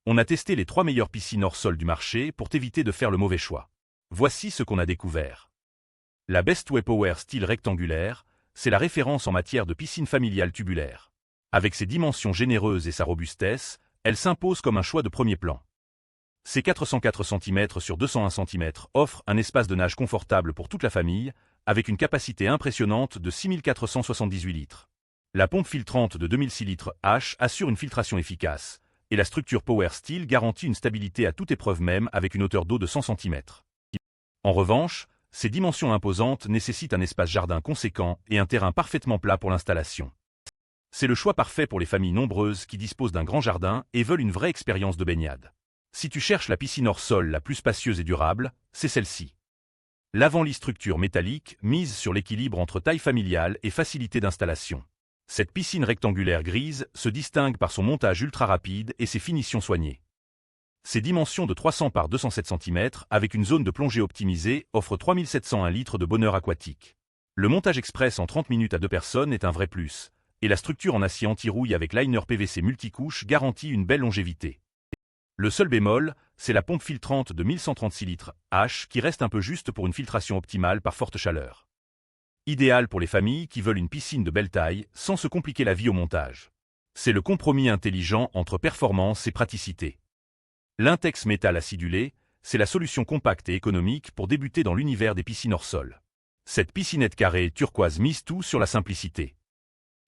On a testé les 3 meilleures piscines hors sol du marché pour t'éviter de faire le mauvais choix. Voici ce qu'on a découvert. La Bestway Power Style rectangulaire, c'est la référence en matière de piscine familiale tubulaire. Avec ses dimensions généreuses et sa robustesse, elle s'impose comme un choix de premier plan. Ses 404 cm sur 201 cm offrent un espace de nage confortable pour toute la famille, avec une capacité impressionnante de 6478 litres. La pompe filtrante de 2006 litres H assure une filtration efficace, et la structure Power Steel garantit une stabilité à toute épreuve même avec une hauteur d'eau de 100 cm. En revanche, ces dimensions imposantes nécessitent un espace jardin conséquent et un terrain parfaitement plat pour l'installation. C'est le choix parfait pour les familles nombreuses qui disposent d'un grand jardin et veulent une vraie expérience de baignade. Si tu cherches la piscine hors sol la plus spacieuse et durable, c'est celle-ci. L'avant-lit structure métallique mise sur l'équilibre entre taille familiale et facilité d'installation. Cette piscine rectangulaire grise se distingue par son montage ultra rapide et ses finitions soignées. Ses dimensions de 300 par 207 cm avec une zone de plongée optimisée offrent 3701 litres de bonheur aquatique. Le montage express en 30 minutes à 2 personnes est un vrai plus, et la structure en acier anti-rouille avec liner PVC multicouche garantit une belle longévité. Le seul bémol, c'est la pompe filtrante de 1136 litres H qui reste un peu juste pour une filtration optimale par forte chaleur. Idéal pour les familles qui veulent une piscine de belle taille sans se compliquer la vie au montage. C'est le compromis intelligent entre performance et praticité. L'intex métal acidulé, c'est la solution compacte et économique pour débuter dans l'univers des piscines hors sol. Cette piscinette carrée turquoise mise tout sur la simplicité.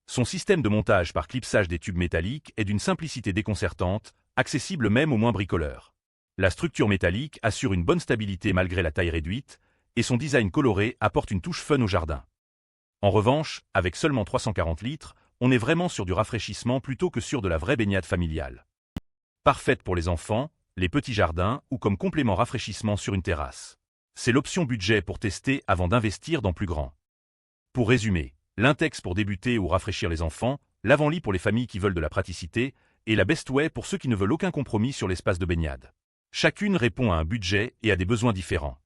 Son système de montage par clipsage des tubes métalliques est d'une simplicité déconcertante, accessible même aux moins bricoleurs. La structure métallique assure une bonne stabilité malgré la taille réduite, et son design coloré apporte une touche fun au jardin. En revanche, avec seulement 340 litres, on est vraiment sur du rafraîchissement plutôt que sur de la vraie baignade familiale. Parfaite pour les enfants, les petits jardins ou comme complément rafraîchissement sur une terrasse. C'est l'option budget pour tester avant d'investir dans plus grand. Pour résumer, l'intex pour débuter ou rafraîchir les enfants, l'avant-lit pour les familles qui veulent de la praticité, et la Bestway pour ceux qui ne veulent aucun compromis sur l'espace de baignade. Chacune répond à un budget et à des besoins différents.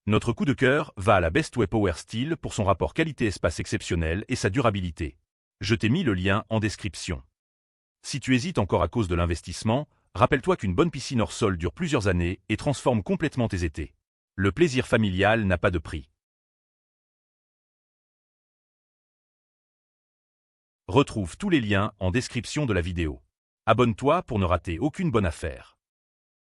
Notre coup de cœur va à la Bestway Power Steel pour son rapport qualité-espace exceptionnel et sa durabilité. Je t'ai mis le lien en description. Si tu hésites encore à cause de l'investissement, rappelle-toi qu'une bonne piscine hors sol dure plusieurs années et transforme complètement tes étés. Le plaisir familial n'a pas de prix. Retrouve tous les liens en description de la vidéo. Abonne-toi pour ne rater aucune bonne affaire.